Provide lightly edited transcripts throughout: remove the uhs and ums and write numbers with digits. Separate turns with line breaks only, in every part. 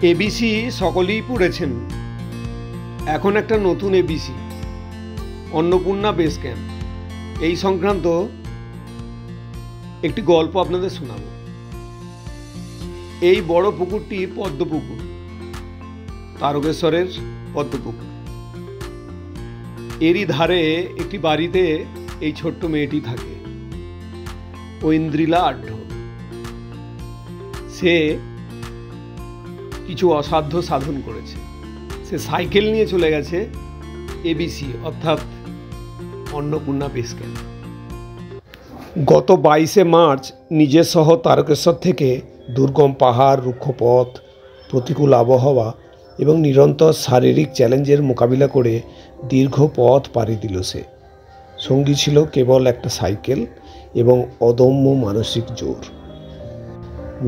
ABC সকলেই পড়েছেন। এখন একটা নতুন এবিসি, অন্নপূর্ণা বেস ক্যাম্প, এই সংক্রান্ত একটি গল্প আপনাদের শোনাব। এই বড় পুকুরটি পদ্মপুকুর, তারকেশ্বরের পদ্মপুকুর। এরই ধারে একটি বাড়িতে এই ছোট্ট মেয়েটি থাকে, ঐন্দ্রিলা আঢ্য। সে কিছু অসাধ্য সাধন করেছে। সে সাইকেল নিয়ে চলে গেছে এবিসি অর্থাৎ অন্নপূর্ণা বেস ক্যাম্প। গত 22শে মার্চ নিজের শহর তারকেশ্বর থেকে দুর্গম পাহাড়, রুক্ষ পথ, প্রতিকূল আবহাওয়া এবং নিরন্তর শারীরিক চ্যালেঞ্জের মোকাবিলা করে দীর্ঘ পথ পাড়ি দিল সে। সঙ্গী ছিল কেবল একটা সাইকেল এবং অদম্য মানসিক জোর।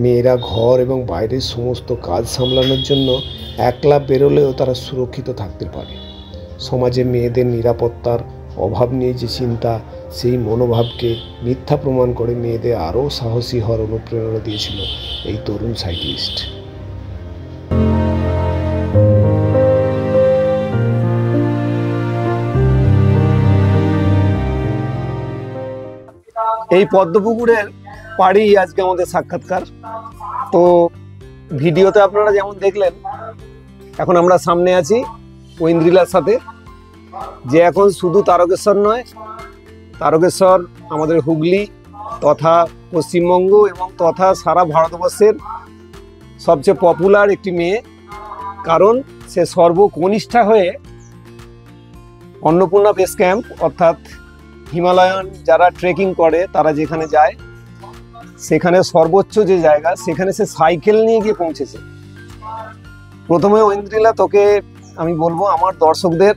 মেয়েরা ঘর এবং বাইরের সমস্ত কাজ সামলানোর জন্য একলা বেরোলেও তারা সুরক্ষিত থাকতে পারে। সমাজে মেয়েদের নিরাপত্তার অভাব নিয়ে যে চিন্তা, সেই মনোভাবকে মিথ্যা প্রমাণ করে মেয়েদের আরও সাহসী হওয়ার অনুপ্রেরণা দিয়েছিল এই তরুণ সাইক্লিস্ট। এই পদ্মপুকুরের পাড়েই আজকে আমাদের সাক্ষাৎকার। তো ভিডিওতে আপনারা যেমন দেখলেন, এখন আমরা সামনে আছি ঐন্দ্রিলার সাথে, যে এখন শুধু তারকেশ্বর নয়, তারকেশ্বর আমাদের হুগলি তথা পশ্চিমবঙ্গ এবং তথা সারা ভারতবর্ষের সবচেয়ে পপুলার একটি মেয়ে। কারণ সে সর্বকনিষ্ঠা হয়ে অন্নপূর্ণা বেস ক্যাম্প অর্থাৎ হিমালয়ান যারা ট্রেকিং করে তারা যেখানে যায়, সেখানে সর্বোচ্চ যে জায়গা, সেখানে সে সাইকেল নিয়ে গিয়ে পৌঁছেছে। প্রথমে ঐন্দ্রিলা, তোকে আমি বলবো আমার দর্শকদের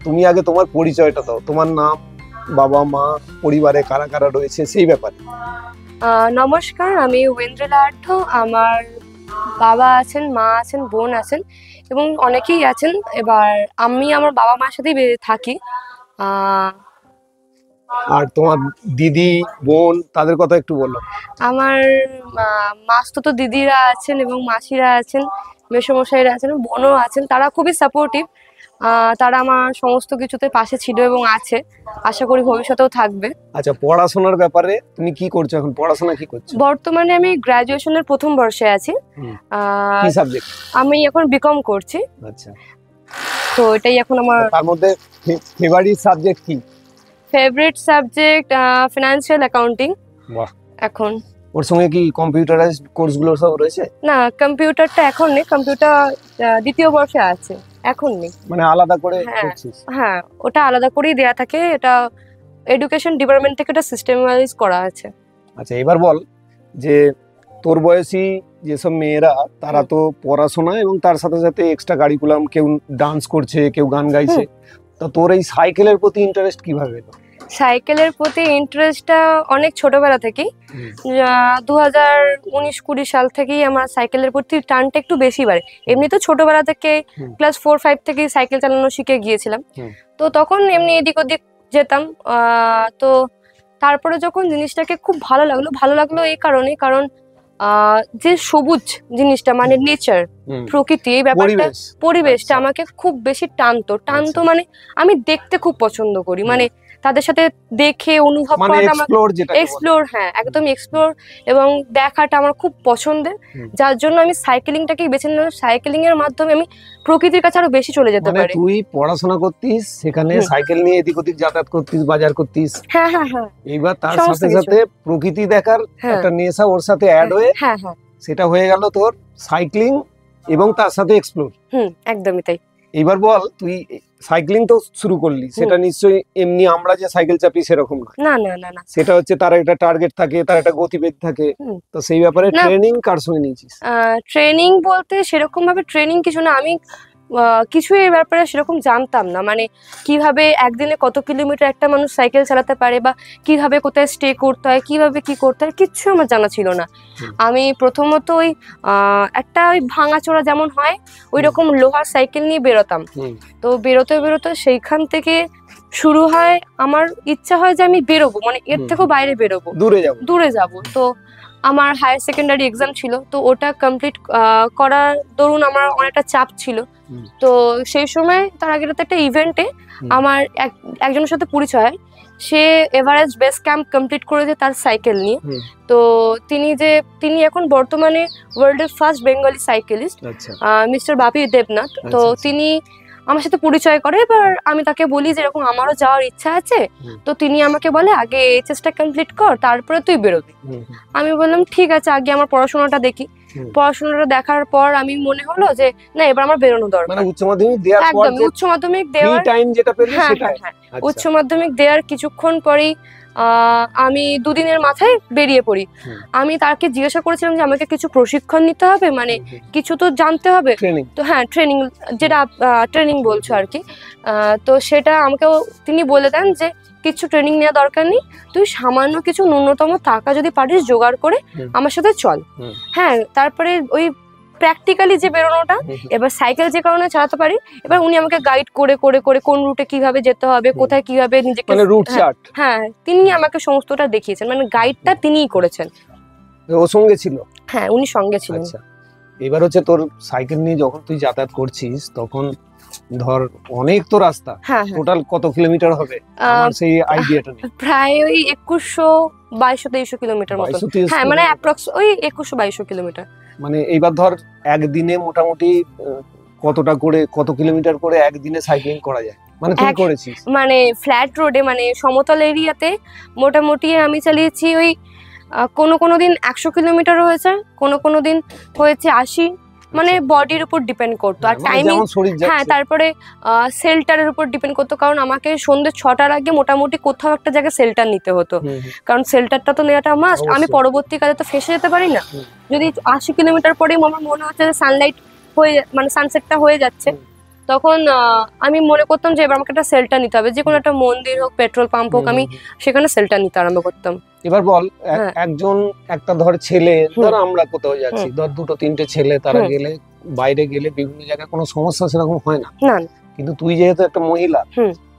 তুমি আগে তোমার পরিচয়টা দাও, তোমার নাম, বাবা মা, পরিবারে কারা কারা রয়েছে সেই ব্যাপারে।
নমস্কার, আমি ঐন্দ্রিলা আঢ্য। আমার বাবা আছেন, মা আছেন, বোন আছেন এবং অনেকেই আছেন। এবার আমি আমার বাবা মার সাথেই থাকি।
আর তোমার দিদি, বোন, তাদের কথা একটু বলো।
আমার মাসতুতো দিদিরা আছেন এবং মাসিরা আছেন, মেসোমশাইরা আছেন, বোনও আছেন। তারা খুবই সাপোর্টিভ। তারা আমার সমস্ত কিছুতে পাশে ছিল এবং আছে, আশা করি ভবিষ্যতেও থাকবে।
আচ্ছা, পড়াশোনার ব্যাপারে তুমি কি করছো এখন? পড়াশোনা কি করছো?
বর্তমানে আমি গ্রাজুয়েশনের প্রথম বর্ষে আছি।
কি সাবজেক্ট?
আমি এখন বিকম করছি।
আচ্ছা,
তো এটাই এখন আমার।
তার মধ্যে ফেভারিট সাবজেক্ট কি?
Favourite subject financial accounting.
বাহ।
এখন
ওর সঙ্গে কি কম্পিউটারাইজড কোর্সগুলো সব রয়েছে?
না, কম্পিউটারটা এখন নেই। কম্পিউটার দ্বিতীয় বর্ষে আছে, এখন নেই।
মানে আলাদা করে করছিস?
হ্যাঁ, ওটা আলাদা করেই দেয়া থাকে। এটা এডুকেশন ডিপার্টমেন্ট থেকে এটা সিস্টেমাইজ করা আছে।
আচ্ছা, এবার বল যে তোর বয়সী যেসব মেয়েরা, তারা তো পড়াশোনা এবং তার সাথে সাথে এক্সট্রা কারিকুলাম, কেউ ডান্স করছে, কেউ গান গাইছে, তো তোর এই সাইকেলের প্রতি ইন্টারেস্ট কিভাবে এলো?
সাইকেলের প্রতি ইন্টারেস্টটা অনেক ছোটবেলা থেকেই। 2019-20 সাল থেকেই আমার সাইকেলের প্রতি টানটা একটু বেশি বাড়ে। এমনি তো ছোটবেলা থেকে ক্লাস 4-5 থেকেই সাইকেল চালানো শিখে গিয়েছিলাম। তো তখন এমনি এদিক ওদিক যেতাম। তো তারপরে যখন জিনিসটাকে খুব ভালো লাগলো এই কারণে, কারণ যে সবুজ জিনিসটা মানে নেচার, প্রকৃতি, এই ব্যাপারটা, পরিবেশটা আমাকে খুব বেশি টানতো। মানে আমি দেখতে খুব পছন্দ করি, মানে তাদের সাথে দেখে অনুভব করাটা আমার এক্সপ্লোর, হ্যাঁ একদম এক্সপ্লোর এবং দেখাটা আমার খুব পছন্দের। যার জন্য আমি সাইকেলিংটাকেই বেছে নিলাম। সাইকেলিং এর মাধ্যমে আমি প্রকৃতির কাছে আরো বেশি চলে যেতে পারি।
তুই পড়াশোনা করতিস, সেখানে সাইকেল নিয়ে এদিক ওদিক যাতায়াত করতিস, বাজার করতিস।
হ্যাঁ।
এইবার তার সাথে সাথে প্রকৃতি দেখার একটা নেশা ওর সাথে অ্যাড হয়ে সেটা হয়ে গেল তোর সাইক্লিং এবং তার সাথে এক্সপ্লোর।
একদমই তাই।
এইবার বল, তুই সাইক্লিং তো শুরু করলি, সেটা নিশ্চয়ই এমনি আমরা যে সাইকেল চাপি সেরকম না।
না,
সেটা হচ্ছে তার একটা টার্গেট থাকে, তার একটা গতিবেগ থাকে। তো সেই ব্যাপারে ট্রেনিং কার সঙ্গে নিয়েছিস?
ট্রেনিং বলতে সেরকম ভাবে ট্রেনিং কিছু না, আমি কিছুই এই ব্যাপারে সেরকম জানতাম না। মানে কিভাবে একদিনে কত কিলোমিটার একটা মানুষ সাইকেল চালাতে পারে, বা কিভাবে কোথায় স্টে করতে হয়, কিভাবে কি করতে হয়, কিচ্ছু আমার জানা ছিল না। আমি প্রথমত ওই একটা ওই ভাঙাচোরা যেমন হয় ওই রকম লোহার সাইকেল নিয়ে বেরোতাম। তো বেরোতে সেইখান থেকে শুরু হয় আমার ইচ্ছা হয় যে আমি বেরোবো, মানে এর থেকেও বাইরে বেরোবো, দূরে যাবো। তো আমার হায়ার সেকেন্ডারি এক্সাম ছিল, তো ওটা কমপ্লিট করার দরুন আমার অনেকটা চাপ ছিল। তো সেই সময় তার আগে একটা ইভেন্টে আমার একজনের সাথে পরিচয় হয়। সে এভারেস্ট বেস ক্যাম্প কমপ্লিট করেছে তার সাইকেল নিয়ে। তো তিনি এখন বর্তমানে ওয়ার্ল্ডের ফার্স্ট বেঙ্গলি সাইকেলিস্ট, মিস্টার বাপি দেবনাথ। তো তিনি আমার সাথে পরিচয় করে। এবার আমি তাকে বলি যে এরকম আমারও যাওয়ার ইচ্ছা আছে। তো তিনি আমাকে বলে আগে এইচএসটা কমপ্লিট কর, তারপরে তুই বেরোবি। আমি বললাম ঠিক আছে, আগে আমার পড়াশোনাটা দেখি। পড়াশোনাটা দেখার পর আমি মনে হলো যে না, এবার আমার বেরোনো দরকার।
মানে উচ্চ মাধ্যমিক দেওয়ার পর
একদম উচ্চ মাধ্যমিক দেওয়ার
টাইম যেটা পেলে সেটাই।
উচ্চ মাধ্যমিক দেওয়ার কিছুক্ষণ পরেই আমি দুদিনের মাথায় বেরিয়ে পড়ি। আমি তাকে জিজ্ঞাসা করেছিলাম যে আমাকে কিছু প্রশিক্ষণ নিতে হবে, মানে কিছু তো জানতে হবে। তো হ্যাঁ, ট্রেনিং, যেটা ট্রেনিং বলছো আর কি। তো সেটা আমাকেও তিনি বলে দেন যে কিছু ট্রেনিং নেওয়া দরকার নেই, তুই সামান্য কিছু ন্যূনতম টাকা যদি পারিস জোগাড় করে আমার সাথে চল। হ্যাঁ, তারপরে ওই প্র্যাকটিক্যালি যে বেরোনোটা, এবার সাইকেল যে কারণে চালাতে পারি, এবার উনি আমাকে গাইড করে করে করে কোন রুটে কিভাবে যেতে হবে, কোথায় কিভাবে নিজেকে,
মানে রুট চার্ট,
হ্যাঁ তিনি আমাকে সমস্তটা দেখিয়েছেন, মানে গাইডটা তিনিই করেছেন।
ও সঙ্গে ছিল? হ্যাঁ,
উনি সঙ্গে ছিলেন।
আচ্ছা, এবার হচ্ছে তোর সাইকেল নিয়ে যখন তুই যাতায়াত করছিস তখন ধর অনেক তো রাস্তা, টোটাল কত কিলোমিটার হবে আমার সেই আইডিয়াটা নেই।
প্রায় ওই 2100-2200 কিলোমিটার মতো। হ্যাঁ, মানে অ্যাপ্রক্স ওই 2100-2200 কিলোমিটার।
মানে এইবার ধর একদিনে মোটামুটি কতটা করে, কত কিলোমিটার করে একদিনে সাইক্লিং করা যায়? মানে তুই করেছিস
মানে ফ্ল্যাট রোডে, মানে সমতল এরিয়াতে মোটামুটি আমি চালিয়েছি ওই কোনো দিন 100 কিলোমিটার হয়েছে, কোনো দিন হয়েছে 80। মানে বডির উপর ডিপেন্ড করতো আর টাইমিং। হ্যাঁ, তারপরে সেল্টারের উপর ডিপেন্ড করতো, কারণ আমাকে সন্ধ্যে 6টার আগে মোটামুটি কোথাও একটা জায়গায় সেল্টার নিতে হতো, কারণ সেল্টারটা তো নেওয়াটা মাস্ট। আমি পরবর্তীকালে তো ফেসে যেতে পারি না। যদি 80 কিলোমিটার পরেই আমার মনে হচ্ছে যে সানলাইট হয়ে, মানে সানসেটটা হয়ে যাচ্ছে, তখন আমি মনে করতাম যে এবার আমাকে একটা সেল্টার নিতে হবে, যে কোনো একটা মন্দির হোক, পেট্রোল পাম্প হোক, আমি সেখানে সেল্টার নিতে আরম্ভ করতাম।
এবার বল, একজন একটা ধর ছেলে, ধর আমরা কোথাও যাচ্ছি, ধর 2-3টে ছেলে, তারা গেলে বাইরে গেলে বিভিন্ন জায়গায় কোনো সমস্যা সেরকম হয় না, কিন্তু তুই যেহেতু একটা মহিলা,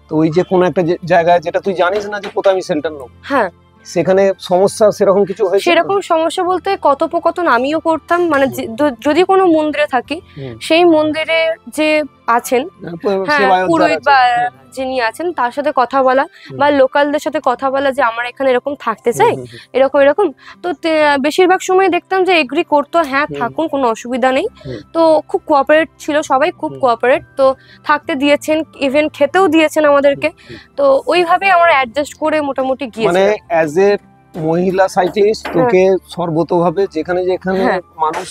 তো ওই যে কোনো একটা জায়গায় যেটা তুই জানিস না যে কোথায় আমি সেল্টার নেব, সেখানে সমস্যা সেরকম কিছু হয়েছে?
সেরকম সমস্যা বলতে কথোপকথন আমিও করতাম, মানে যদি কোনো মন্দিরে থাকি, সেই মন্দিরে যে আছেন, হ্যাঁ পুরোহিত বা যিনি আছেন, তার সাথে কথা বলা বা লোকালদের সাথে কথা বলা যে আমার এখানে এরকম থাকতে চাই, এরকম। তো বেশিরভাগ সময় দেখতাম যে এগ্রি করতো, হ্যাঁ থাকুন, কোনো অসুবিধা নেই। তো খুব কোঅপারেট ছিল সবাই, খুব কোঅপারেট। তো থাকতে দিয়েছেন, ইভেন খেতেও দিয়েছেন আমাদেরকে। তো ওইভাবে আমরা অ্যাডজাস্ট করে মোটামুটি গিয়েছিলাম।
মানে অ্যাজ এ মহিলা সাইক্লিস্ট তোকে সর্বতোভাবে যেখানে মানুষ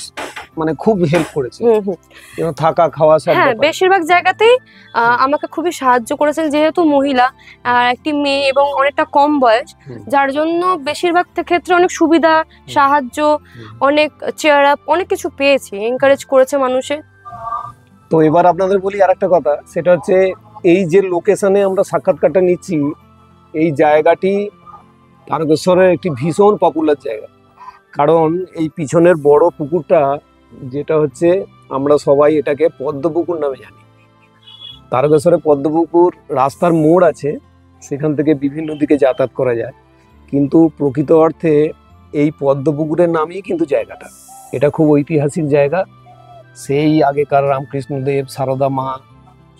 মানে খুব হেল্প করেছে, থাকা খাওয়া সব।
হ্যাঁ, বেশিরভাগ জায়গাতেই আমাকে খুবই সাহায্য করেছেন, যেহেতু মহিলা আর একটি মেয়ে এবং অনেকটা কম বয়স, যার জন্য বেশিরভাগ ক্ষেত্রে অনেক সুবিধা, সাহায্য, অনেক চেয়ার আপ, অনেক কিছু পেয়েছি, এনকারেজ করেছে মানুষে।
তো এবার আপনাদের বলি আরেকটা কথা, সেটা হচ্ছে এই যে লোকেশনে আমরা সাক্ষাৎকারটা নিচ্ছি, এই জায়গাটি তারকেশ্বরের একটি ভীষণ পপুলার জায়গা। কারণ এই পিছনের বড় পুকুরটা, যেটা হচ্ছে আমরা সবাই এটাকে পদ্মপুকুর নামে জানি। তারকেশ্বরে পদ্মপুকুর রাস্তার মোড় আছে, সেখান থেকে বিভিন্ন দিকে যাতায়াত করা যায়, কিন্তু প্রকৃত অর্থে এই পদ্মপুকুরের নামেই কিন্তু জায়গাটা। এটা খুব ঐতিহাসিক জায়গা। সেই আগেকার রামকৃষ্ণদেব, সারদা মা,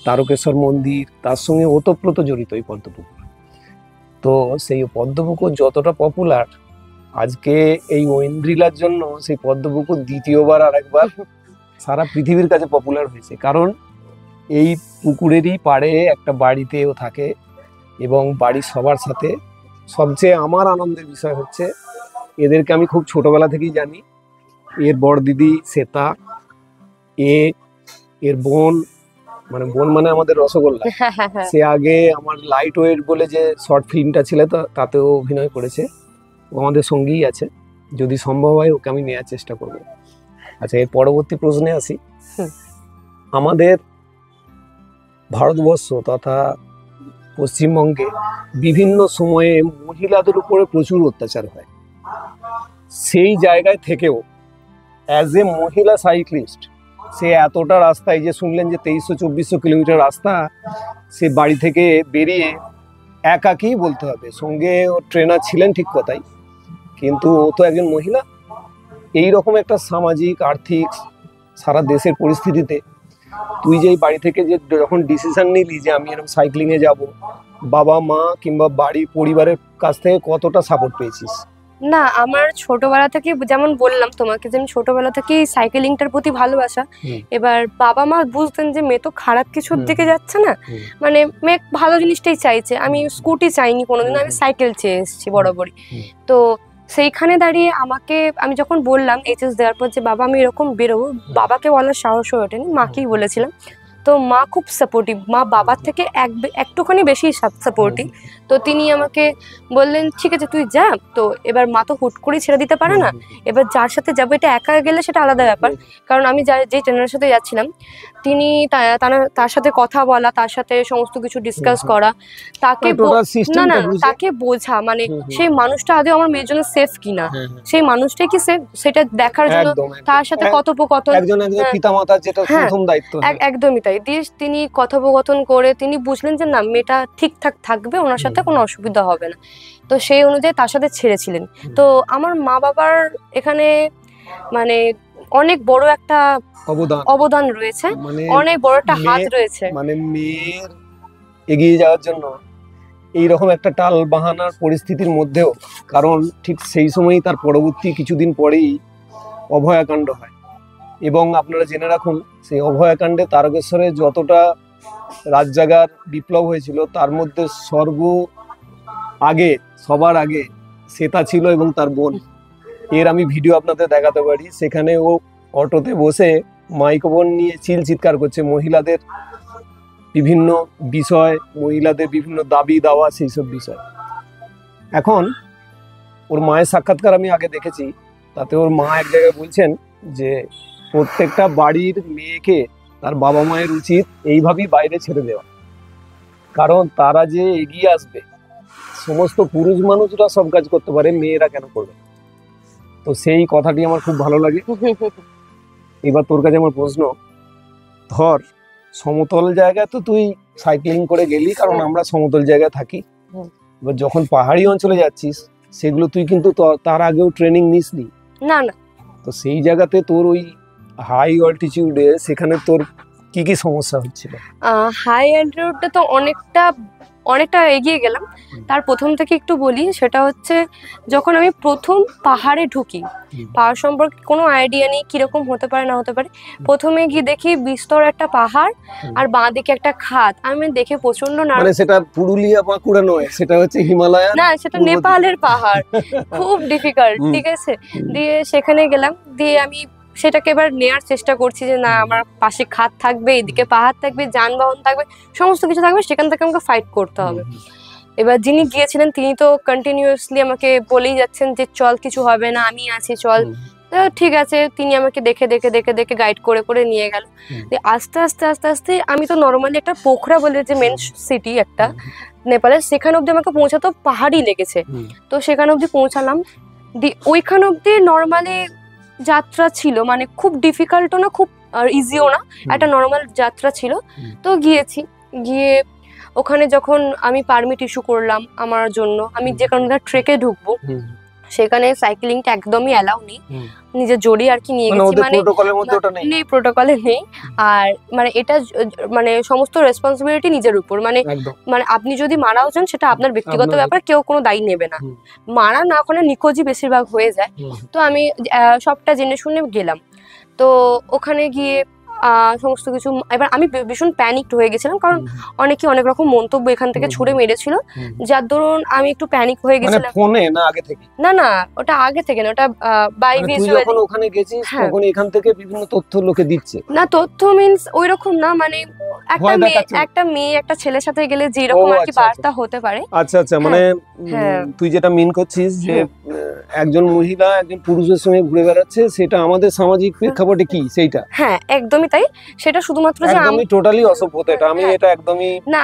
তারকেশ্বর মন্দির, তার সঙ্গে ওতপ্রোত জড়িত এই পদ্মপুকুর। তো সেই পদ্মপুকুর যতটা পপুলার, আজকে এই ঐন্দ্রিলার জন্য সেই পদ্মপুকুর দ্বিতীয়বার আরেকবার সারা পৃথিবীর কাছে পপুলার হয়েছে। কারণ এই পুকুরেরই পাড়ে একটা বাড়িতেও থাকে, এবং বাড়ির সবার সাথে সবচেয়ে আমার আনন্দের বিষয় হচ্ছে, এদেরকে আমি খুব ছোটবেলা থেকেই জানি। এর বড় দিদি শ্বেতা, এর বোন, মানে বোন মানে আমাদের রসগোল্লা, সে আগে আমার লাইট ওয়েট বলে যে শর্ট ফিল্মটা ছিল, তাতেও অভিনয় করেছে। ও আমাদের সঙ্গেই আছে, যদি সম্ভব হয় ওকে আমি নেওয়ার চেষ্টা করব। আচ্ছা, এর পরবর্তী প্রশ্নে আসি। আমাদের ভারতবর্ষ তথা পশ্চিমবঙ্গে বিভিন্ন সময়ে মহিলাদের উপরে প্রচুর অত্যাচার হয়। সেই জায়গায় থেকেও অ্যাজ এ মহিলা সাইক্লিস্ট, সে এতটা রাস্তায়, যে শুনলেন যে 2300-2400 কিলোমিটার রাস্তা, সে বাড়ি থেকে বেরিয়ে একাকেই বলতে হবে, সঙ্গে ও ট্রেনার ছিলেন ঠিক কথাই, কিন্তু ও তো একজন মহিলা, এই রকম একটা সামাজিক আর্থিক সারা দেশের পরিস্থিতিতে তুই যে এই বাড়ি থেকে যে যখন ডিসিশন নিলি যে আমি এরকম সাইক্লিংয়ে যাব, বাবা মা কিংবা বাড়ি পরিবারের কাছ থেকে কতটা সাপোর্ট পেয়েছিস?
না, আমার ছোটবেলা থেকে যেমন বললাম তোমাকে যে আমি ছোটবেলা থেকেই সাইকেলিংটার প্রতি ভালোবাসা। এবার বাবা মা বুঝতেন যে মেয়ে তো খারাপ কিছুর দিকে যাচ্ছে না, মানে মেয়ে ভালো জিনিসটাই চাইছে। আমি স্কুটি চাইনি কোনোদিন, আমি সাইকেল চেয়ে এসেছি বরাবরই। তো সেইখানে দাঁড়িয়ে আমি যখন বললাম এইচএস দেওয়ার পর যে বাবা আমি এরকম বেরোবো, বাবাকে বলার সাহস হয়ে ওঠেনি, মাকেই বলেছিলাম। তো মা খুব সাপোর্টিভ, মা বাবার থেকে একটুখানি বেশি সাপোর্টিভ। তো তিনি আমাকে বললেন ঠিক আছে তুই যা। তো এবার মা তো হুট করে ছেড়ে দিতে পারে না, এবার যার সাথে যাবো, এটা একা গেলে সেটা আলাদা ব্যাপার, কারণ আমি যে ট্রেনারের সাথে যাচ্ছিলাম তিনি তার সাথে কথা বলা, তার সাথে সমস্ত কিছু ডিসকাস করা, তাকে বোঝা, মানে সেই মানুষটা আদৌ আমার মেয়ের জন্য সেফ কিনা, সেই মানুষটাই কি সেফ সেটা দেখার জন্য তার সাথে কথোপকথন, একদমই তাই দিয়ে তিনি কথোপকথন করে তিনি বুঝলেন যে না মেয়েটা ঠিকঠাক থাকবে, ওনার সাথে কোনো অসুবিধা হবে না। তো সেই অনুযায়ী তার সাথে ছেড়েছিলেন। তো আমার মা বাবার এখানে মানে অনেক বড় একটা অবদান রয়েছে, অনেক বড় একটা হাত রয়েছে,
মানে মেয়ের এগিয়ে যাওয়ার জন্য এইরকম একটা টাল বাহানার পরিস্থিতির মধ্যেও, কারণ ঠিক সেই সময়ই তার পরবর্তী কিছুদিন পরেই অভয়াকাণ্ড হয়। এবং আপনারা জেনে রাখুন সেই অভয়াকাণ্ডে তারকেশ্বরে যতটা রাত জাগার বিপ্লব হয়েছিল তার মধ্যে সবার আগে শ্বেতা ছিল এবং তার বোন। এর আমি ভিডিও আপনাদের দেখাতে পারি, সেখানে ও অটোতে বসে মাইক্রোফোন নিয়ে চিৎকার করছে মহিলাদের বিভিন্ন বিষয়, মহিলাদের বিভিন্ন দাবি দাওয়া, সেই সব বিষয়। এখন ওর মায়ের সাক্ষাৎকার আমি আগে দেখেছি, তাতে ওর মা এক জায়গায় বলছেন যে প্রত্যেকটা বাড়ির মেয়েকে তার বাবা মায়ের উচিত এইভাবেই বাইরে ছেড়ে দেওয়া, কারণ তারা যে এগিয়ে আসবে, সমস্ত পুরুষ মানুষরা সব কাজ করতে পারে, মেয়েরা কেন করবে? তো সেই কথাটি আমার খুব ভালো লাগে। এবার তোর কাছে আমার প্রশ্ন, ধর সমতল জায়গায় তো তুই সাইক্লিং করে গেলি, কারণ আমরা সমতল জায়গায় থাকি। এবার যখন পাহাড়ি অঞ্চলে যাচ্ছিস সেগুলো তুই কিন্তু তার আগেও ট্রেনিং নিসনি
না।
তো সেই জায়গাতে তোর ওই হাই অল্টিটিউডে সেখানে তোর কি কি সমস্যা হচ্ছিল?
হাই অল্টিটিউডে তো অনেকটা এগিয়ে গেলাম। তার প্রথম থেকে একটু বলি, সেটা হচ্ছে যখন আমি প্রথম পাহাড়ে ঢুকি, পাহাড় সম্পর্কে কোনো আইডিয়া নেই কিরকম হতে পারে না হতে পারে। প্রথমে গিয়ে দেখি বিস্তর একটা পাহাড় আর বাঁ দিকে একটা খাদ, আমি দেখে প্রচন্ড
মানে সেটা পুরুলিয়া বাঁকুড়া নয়, সেটা হচ্ছে হিমালয়
না, সেটা নেপালের পাহাড়, খুব ডিফিকাল্ট। ঠিক আছে, দিয়ে সেখানে গেলাম, দিয়ে আমি সেটাকে এবার নেওয়ার চেষ্টা করছি যে না আমার পাশে খাদ থাকবে, এদিকে পাহাড় থাকবে, যানবাহন থাকবে, সমস্ত কিছু থাকবে, সেখান থেকে আমাকে ফাইট করতে হবে। এবার যিনি গিয়েছিলেন তিনি তো কন্টিনিউয়াসলি আমাকে বলেই যাচ্ছেন যে চল কিছু হবে না, আমি আছি চল। ঠিক আছে, তিনি আমাকে দেখে দেখে দেখে দেখে গাইড করে করে নিয়ে গেল। আস্তে আস্তে আস্তে আস্তে আমি তো নর্মালি একটা পোখরা বলে যে মেন সিটি একটা নেপালের, সেখানে অব্দি আমাকে পৌঁছাতে পাহাড়ই লেগেছে। তো সেখানে অব্দি পৌঁছালাম, ওইখানে অব্দি নর্মালি যাত্রা ছিল, মানে খুব ডিফিকাল্টও না খুব ইজিও না, একটা নর্মাল যাত্রা ছিল। তো গিয়ে ওখানে যখন আমি পারমিট ইস্যু করলাম আমার জন্য, আমি যে কারণে ট্রেকে ঢুকবো, সেখানে সাইক্লিংটা একদমই অ্যালাউ নেই, নিজের জড়ি আর কি নিয়ে গেছি, মানে নেই, প্রোটোকলে নেই। আর মানে এটা মানে সমস্ত রেসপন্সিবিলিটি নিজের উপর, মানে আপনি যদি মারাও যান সেটা আপনার ব্যক্তিগত ব্যাপার, কেউ কোনো দায়ী নেবে না। মারা না ওখানে নিখোঁজই বেশিরভাগ হয়ে যায়। তো আমি সবটা জেনে শুনে গেলাম। তো ওখানে গিয়ে সমস্ত কিছু, এবার আমি ভীষণ প্যানিকড হয়ে গেছিলাম, কারণ অনেকে অনেক রকম মন্তব্য এখান থেকে ছুড়ে মেরেছিল, যার দরুন আমি একটু প্যানিক হয়ে গেছিলাম।
ফোনে না আগে থেকে? না,
ওটা আগে থেকে না, ওটা বাই ভিজুয়ালি।
যখন ওখানে গেছিস তখন এখান থেকে বিভিন্ন তথ্য লোকে দিচ্ছে?
না, তথ্য মিন্স ওইরকম না, মানে একটা মেয়ে একটা ছেলের সাথে গেলে যেরকম আর কি বার্তা হতে পারে।
আচ্ছা, মানে তুই যেটা মিন করছিস যে একজন মহিলা একজন পুরুষের সঙ্গে ঘুরে বেড়াচ্ছে, সেটা আমাদের সামাজিক প্রেক্ষাপটে কি সেইটা?
হ্যাঁ, একদমই তাই। সেটা শুধুমাত্র যে
আমি টোটালি অসভ্যতা, এটা আমি এটা একদমই
না।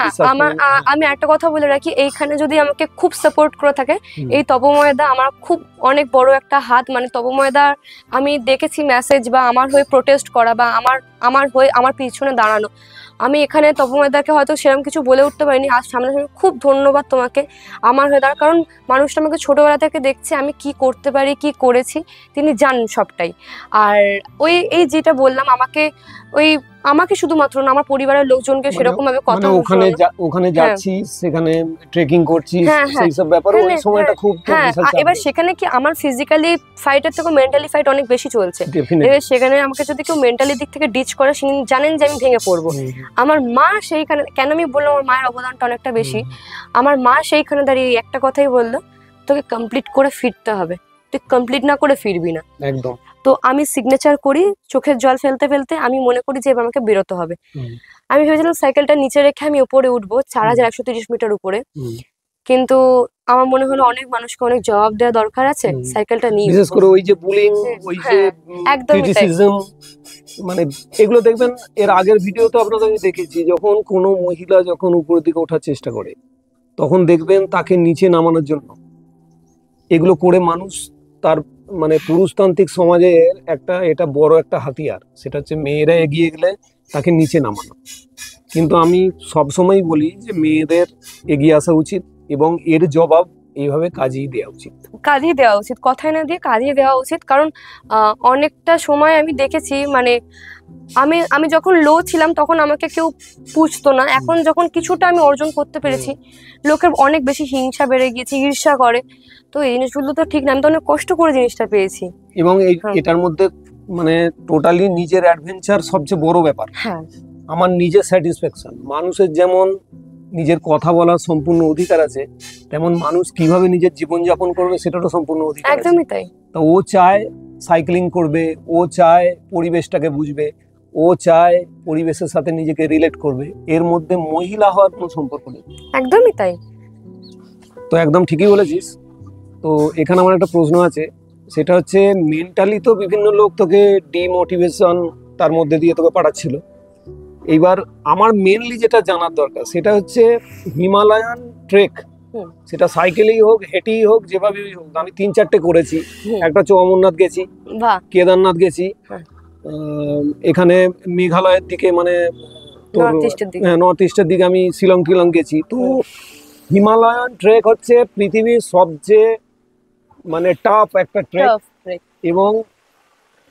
আমি একটা কথা বলে রাখি, এইখানে যদি আমাকে খুব সাপোর্ট করে থাকে এই তপময়দা, আমার খুব অনেক বড় একটা হাত, মানে তপময়দা আমি দেখেছি মেসেজ বা আমার হয়ে প্রোটেস্ট করা বা আমার হয়ে আমার পিছনে দাঁড়ানো, আমি এখানে তপমাদাকে হয়তো সেরকম কিছু বলে উঠতে পারিনি, আজ সামনাসামনি খুব ধন্যবাদ তোমাকে আমার হয়ে দাঁড়ার, কারণ মানুষটা আমাকে ছোটবেলা থেকে দেখছে আমি কি করতে পারি কি করেছি, তিনি জানেন সবটাই। আর এই যেটা বললাম, আমাকে শুধুমাত্র না, আমার পরিবারের লোকজনকে সেরকম ভাবে কথা
ওখানে যাচ্ছিস, সেখানে ট্রেকিং করছিস, সেই সব ব্যাপারে ওই সময়টা খুব।
এবার সেখানে কি আমার ফিজিক্যালি ফাইটের থেকে মেন্টালি ফাইট অনেক বেশি চলছে, সেখানে আমাকে যদি কেউ মেন্টালি দিক থেকে ডিচ করে জানেন যে আমি ভেঙে পড়বো। আমার মা সেইখানে, কেন আমি বললাম আমার মায়ের অবদানটা অনেকটা বেশি, আমার মা সেইখানে দাঁড়িয়ে একটা কথাই বললো, তোকে কমপ্লিট করে ফিরতে হবে, তুই কমপ্লিট না করে ফিরবি না।
একদম।
তো আমি সিগনেচার করি, চোখের জল ফেলতে ফেলতে আমি মনে করি যে এবার আমাকে বেরোতে হবে। আমি ভেবেছিলাম সাইকেলটা নিচে রেখে আমি উপরে উঠবো 4130 মিটার উপরে, কিন্তু আমার মনে হলো অনেক মানুষকে অনেক জবাব দেওয়া দরকার আছে, সাইকেলটা নিয়ে।
বিশেষ করে ওই যে বুলিং, ওই যে ক্রিটিসিজম, মানে এগুলো দেখবেন এর আগের ভিডিওতে আপনাদের আমি দেখেছি, যখন কোনো মহিলা যখন উপরের দিকে ওঠার চেষ্টা করে তখন দেখবেন তাকে নিচে নামানোর জন্য এগুলো করে মানুষ তার মানে পুরুষতান্ত্রিক সমাজের এটা বড় একটা হাতিয়ার, সেটা হচ্ছে মেয়েরা এগিয়ে গেলে তাকে নিচে নামানো। কিন্তু আমি সবসময় বলি যে মেয়েদের এগিয়ে আসা উচিত এবং এর জবাব এইভাবে কাজেই দেওয়া উচিত,
কথায় না দিয়ে কাজে দেওয়া উচিত। কারণ অনেকটা সময় আমি দেখেছি, মানে আমি যখন লো ছিলাম তখন আমাকে কেউ পুছতো না, এখন যখন কিছুটা আমি অর্জন করতে পেরেছি লোকের অনেক বেশি হিংসা বেড়ে গিয়েছে, ঈর্ষা করে। তো এই জিনিসগুলো তো ঠিক না, আমি তো অনেক কষ্ট করে জিনিসটা পেয়েছি।
এবং এটার মধ্যে মানে টোটালি নিজের অ্যাডভেঞ্চার সবচেয়ে বড় ব্যাপার।
হ্যাঁ,
আমার নিজের স্যাটিসফ্যাকশন। মানুষের যেমন নিজের কথা বলার সম্পূর্ণ অধিকার আছে, তেমন মানুষ কিভাবে নিজের জীবনযাপন করবে সেটারও সম্পূর্ণ অধিকার আছে।
একদমই তাই।
তো ও চায় সাইক্লিং করবে, ও চায় পরিবেশটাকে বুঝবে, ও চায় পরিবেশের সাথে নিজেকে রিলেট করবে, এর মধ্যে মহিলা হওয়ার কোনো সম্পর্ক নেই।
একদমই তাই।
তো একদম ঠিকই বলেছিস। তো এখানে আমার একটা প্রশ্ন আছে, সেটা হচ্ছে মেন্টালি তো বিভিন্ন লোক তোকে ডিমোটিভেশন তার মধ্যে দিয়ে তোকে পাঠাচ্ছিল, এইবার আমার মেনলি যেটা জানার দরকার সেটা হচ্ছে হিমালয়ান ট্রেক, সেটা সাইকেলেই হোক হেঁটেই হোক যেভাবেই হোক, আমি 3-4টে করেছি। একটা হচ্ছে অমরনাথ গেছি, কেদারনাথ গেছি, এখানে মেঘালয়ের দিকে মানে নর্থ ইস্টের দিকে আমি শিলং গেছি। তো হিমালয়ান ট্রেক হচ্ছে পৃথিবীর সবচেয়ে মানে টাফ একটা ট্রেক, এবং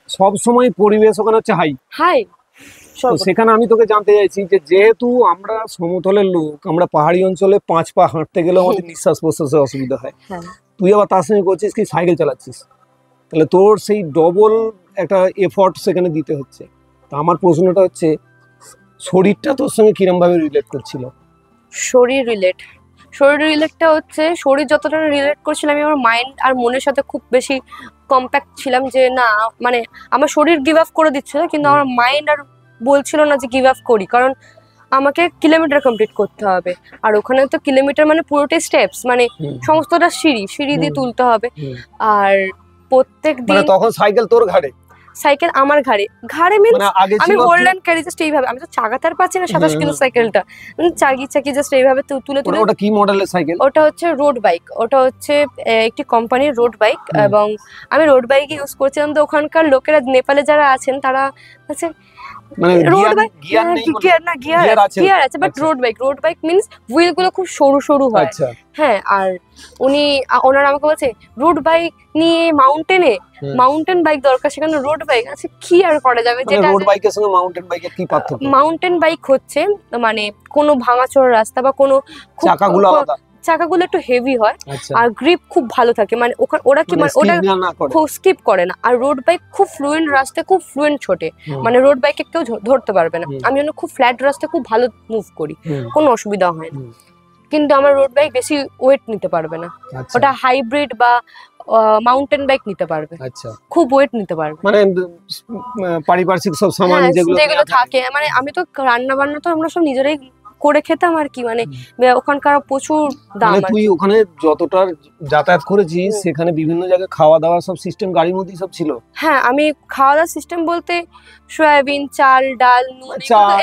সব সময় পরিবেশ ওখানে হচ্ছে হাই। তো সেখানে আমি তোকে জানতে চাইছি যে যেহেতু আমরা সমতলের লোক, আমরা পাহাড়ি অঞ্চলে 5 পা হাঁটতে গেলে আমাদের নিঃশ্বাস প্রশ্বাসের অসুবিধা হয়, তুই আবার তার সঙ্গে করছিস কি সাইকেল চালাচ্ছিস, তাহলে তোর সেই ডবল একটা এফর্ট সেখানে দিতে হচ্ছে। তো আমার প্রশ্নটা হচ্ছে শরীরটা তোর সঙ্গে কিরম ভাবে রিলেট করছিল?
শরীর রিলেটটা হচ্ছে, শরীর যতটা রিলেট করছিলাম আমি আমার মাইন্ড আর মনের সাথে খুব বেশি কম্প্যাক্ট ছিলাম, যে না মানে আমার শরীর গিভ আপ করে দিচ্ছিল, কিন্তু আমার মাইন্ড আর বলছিল না যে গিভ আপ করি, কারণ আমাকে কিলোমিটার কমপ্লিট করতে হবে। আর ওখানে তো কিলোমিটার মানে পুরোটাই স্টেপস, মানে সমস্তটা সিঁড়ি দিয়ে তুলতে হবে। আর প্রত্যেক দিন
তখন সাইকেল তোর ঘাড়ে,
সাইকেল আমার ঘাড়ে মিন্স আমি হোল্ড ক্যারি জাস্ট এইভাবে, আমি তো চাগাতার পাচ্ছি না 27 কিলো সাইকেলটা, চাকি জাস্ট এইভাবে তুলে।
ওটা কি মডেলের সাইকেল?
ওটা হচ্ছে রোড বাইক, ওটা হচ্ছে একটি কোম্পানির রোড বাইক, এবং আমি রোড বাইক ইউজ করছিলাম। তো ওখানকার লোকেরা নেপালে যারা আছেন তারা হচ্ছে
মানে
রোড বাইক গিয়ার আছে, but road bike means wheel গুলো খুব সরু হয়। হ্যাঁ, আর ওনারা আমাকে বলছে রোড বাইক নিয়ে মাউন্টেন বাইক দরকার, সেখানে রোড বাইক আছে, কি আর করা যাবে।
যেটা রোড বাইকের সঙ্গে মাউন্টেন বাইকের কি পার্থক্য?
মাউন্টেন বাইক হচ্ছে মানে কোনো ভাঙাচোরা রাস্তা বা কোনো চাকাগুলো একটু হেভি হয়, আর গ্রিপ খুব ভালো থাকে, মানে ওরা কি মানে ওটা খুব স্কিপ করে না। আর রোড বাইক খুব ফ্লুয়েন্ট রাস্তায় খুব ফ্লুয়েন্ট ছোটে, মানে রোড বাইকে কেউ ধরতে পারবে না। আমি জন্য খুব ফ্ল্যাট রাস্তায় খুব ভালো মুভ করি, কোনো অসুবিধা হয় না। কিন্তু আমার রোড বাইক বেশি ওয়েট নিতে পারবে না, ওটা হাইব্রিড বা মাউন্টেন বাইক নিতে পারবে, খুব ওয়েট নিতে পারবে,
মানে পারিপার্শ্বিক সব সামান
যেগুলো থাকে। মানে আমি তো রান্না বান্না তো আমরা সব নিজেরাই করে খেতাম আর কি, মানে ওখানকার প্রচুর দাম।
তুই ওখানে যতটা যাতায়াত করেছিস সেখানে বিভিন্ন জায়গায় খাওয়া দাওয়া সব সিস্টেম গাড়ির মধ্যেই সব ছিল?
হ্যাঁ, আমি খাওয়া দাওয়ার সিস্টেম বলতে সয়াবিন, চাল, ডাল, নুন,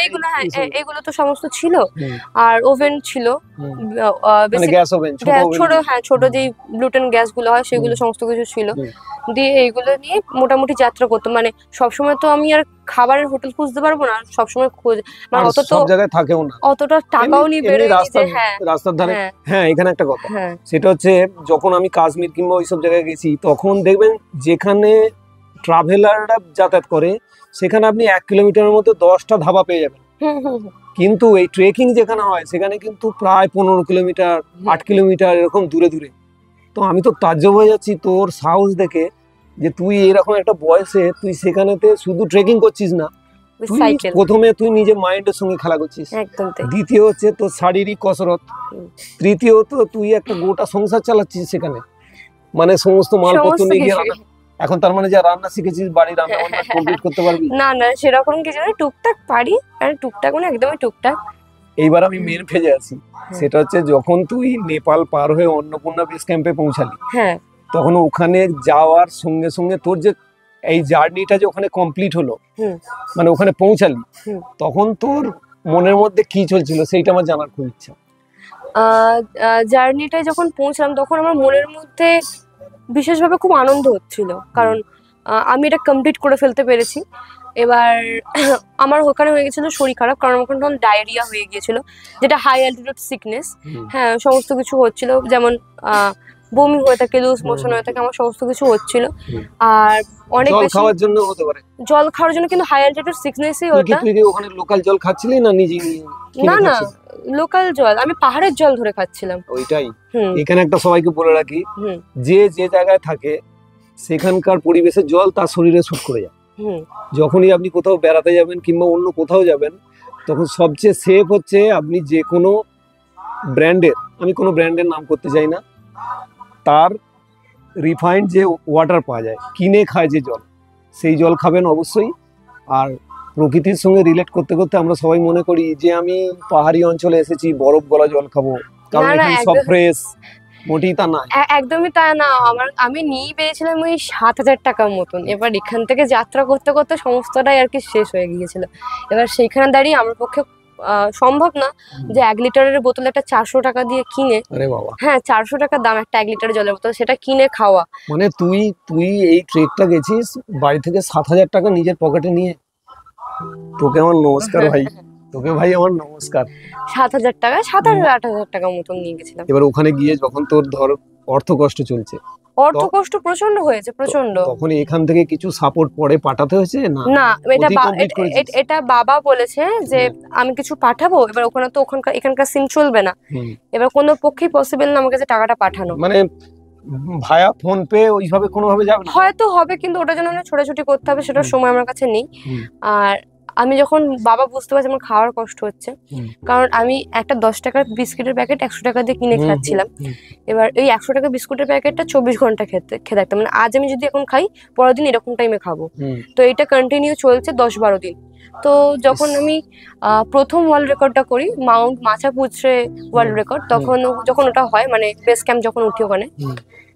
এগুলো এগুলো তো সমস্ত ছিল। আর ওভেন ছিল,
মানে গ্যাস ওভেন,
ছোট যেই গ্লুটেন গ্যাস গুলো হয় সেগুলো সমস্ত কিছু ছিল। দিয়ে এইগুলো নিয়ে মোটামুটি যাত্রা করতাম। মানে সবসময় তো আমি আর খাবারের হোটেল খুঁজতে পারবো না, সবসময় মানে
আর
অত তো
সব জায়গায় থাকেও না,
অতটা টাকাও নিয়ে
এমনি
বেরোয়নি যে
রাস্তার
হ্যাঁ
রাস্তার ধারে।
হ্যাঁ
হ্যাঁ, এখানে একটা কথা,
হ্যাঁ
সেটা হচ্ছে যখন আমি কাশ্মীর কিংবা ওইসব জায়গায় গেছি, তখন দেখবেন যেখানে ট্রাভেলাররা যাতায়াত করে সেখানে আপনি 1 কিলোমিটারের মধ্যে 10টা ধাবা পেয়ে যাবেন।
হুম হুম হুম,
কিন্তু এই ট্রেকিং যেখানে হয় সেখানে কিন্তু প্রায় 15 কিলোমিটার, 8 কিলোমিটার এরকম দূরে দূরে। তো আমি তো তাজ্জব হয়ে যাচ্ছি তোর সাহস দেখে, যে তুই এরকম একটা বয়সে তুই সেখানেতে শুধু ট্রেকিং করছিস না,
ওই
তুই
সাইকেল
প্রথমে তুই নিজে মাইন্ডের সঙ্গে খেলা করছিস,
একদম তাই।
দ্বিতীয় হচ্ছে তোর শারীরিক কসরত,
হুম।
তৃতীয়ত তুই একটা গোটা সংসার চালাচ্ছিস সেখানে, মানে সমস্ত মালপত্র
সমস্ত
নিয়ে গিয়ে
কিছু।
রান্না। এখন তার মানে যা রান্না শিখেছিস বাড়ি রান্না বান্না কমপ্লিট করতে পারবি?
না না সেরকম কিছু না, টুকটাক পারি, আর টুকটাক মানে একদমই টুকটাক।
এইবার আমি মেন ফেজে আছি, সেটা হচ্ছে যখন তুই নেপাল পার হয়ে অন্নপূর্ণা বেস ক্যাম্পে পৌঁছালি,
হ্যাঁ
তখন ওখানে যাওয়ার সঙ্গে সঙ্গে তোর যে এই জার্নিটা যে ওখানে কমপ্লিট হলো,
হুম
মানে ওখানে পৌঁছালি,
হুম।
তখন তোর মনের মধ্যে কি চলছিল সেইটা আমার জানার খুব ইচ্ছা।
জার্নিটায় যখন পৌঁছলাম তখন আমার মনের মধ্যে বিশেষভাবে খুব আনন্দ হচ্ছিল, কারণ আমি এটা কমপ্লিট করে ফেলতে পেরেছি। এবার আমার ওখানে হয়ে গেছিল শরীর খারাপ, কারণ আমার তখন ডায়রিয়া হয়ে গিয়েছিল, যেটা হাই অ্যালটিটিউড সিকনেস। হ্যাঁ সমস্ত কিছু হচ্ছিল, যেমন বমি হয়ে থাকে, লুজ মোশন হয়ে থাকে, আমার সমস্ত কিছু হচ্ছিল। আর অনেক
জল
বেশি
খাওয়ার জন্য হতে পারে।
জল খাওয়ার জন্য, কিন্তু হাই অ্যালটিটিউড সিকনেসই
তুই কি
ওটা।
তুই কি ওখানে লোকাল জল খাচ্ছিলি না নিজে কিনে
না না
খাচ্ছিলি?
লোকাল জল, আমি পাহাড়ের জল ধরে খাচ্ছিলাম।
ওইটাই
হুম
এখানে একটা সবাইকে বলে রাখি,
হুম
যে যে জায়গায় থাকে সেখানকার পরিবেশের জল তার শরীরে শুট করে যায়।
হুম
যখনই আপনি কোথাও বেড়াতে যাবেন কিংবা অন্য কোথাও যাবেন, তখন সবচেয়ে সেফ হচ্ছে আপনি যে কোনো ব্র্যান্ডের, আমি কোনো ব্র্যান্ডের নাম করতে চাই না, তার রিফাইন্ড যে ওয়াটার পাওয়া যায়, কিনে খায় যে জল, সেই জল খাবেন অবশ্যই। আর প্রকৃতির সঙ্গে রিলেট করতে করতে আমরা সবাই মনে করি যে আমি পাহাড়ি অঞ্চলে এসেছি বরফ গলা জল খাবো, কারণ
না, না,
এখানে সব
একদম।
ফ্রেশ। মোটেই তা না।
একদমই তা না, আমি নিয়ে পেয়েছিলাম ওই 7,000 টাকার মতন। এবার এখান থেকে যাত্রা করতে করতে সমস্তটাই আর কি শেষ হয়ে গিয়েছিল। এবার সেইখানে দাঁড়িয়ে আমার পক্ষে সম্ভব না যে 1 লিটারের বোতল একটা 400 টাকা দিয়ে কিনে,
আরে বাবা,
হ্যাঁ 400 টাকার দাম একটা 1 লিটারের জলের বোতল, সেটা কিনে খাওয়া।
মানে তুই তুই এই ট্রেকটা গেছিস বাড়ি থেকে 7,000 টাকা নিজের পকেটে নিয়ে? তোকে আমার নমস্কার ভাই, তোকে ভাই আমার নমস্কার।
7,000 টাকা, 7,000 8,000 টাকা মতন নিয়ে গেছিলাম।
এবার ওখানে গিয়ে যখন তোর ধর অর্থ কষ্ট চলছে,
অর্থ কষ্ট প্রচন্ড হয়েছে, প্রচন্ড।
তখন এখান থেকে কিছু সাপোর্ট পরে পাঠাতে হয়েছে না?
না, এটা
ওতেই complete করেছিস?
এটা বাবা বলেছে যে আমি কিছু পাঠাবো, এবার ওখানে তো এখানকার সিম চলবে না,
হুম।
এবার কোনো পক্ষেই পসিবল না আমাকে যে টাকাটা পাঠানো।
মানে ভায়া ফোন পে ওইভাবে কোনোভাবে যাবে না?
হয়তো হবে, কিন্তু ওটার জন্য অনেক ছোটাছুটি করতে হবে, সেটার সময় আমার কাছে নেই।
হুম।
আর আমি যখন বাবা বুঝতে পারছি আমার খাওয়ার কষ্ট হচ্ছে,
হুম।
কারণ আমি একটা 10 টাকার বিস্কিটের প্যাকেট 100 টাকা দিয়ে কিনে খাচ্ছিলাম। এবার এই 100 টাকা বিস্কুটের প্যাকেটটা 24 ঘন্টা খেতে থাকতাম, মানে আজ আমি যদি এখন খাই পরের দিন এরকম টাইমে খাবো। তো এটা কন্টিনিউ চলছে 10-12 দিন। তো যখন আমি প্রথম ওয়ার্ল্ড রেকর্ডটা করি, মাউন্ট মাচাপুচরে ওয়ার্ল্ড রেকর্ড, তখন যখন ওটা হয়, মানে বেস ক্যাম্প যখন উঠি ওখানে,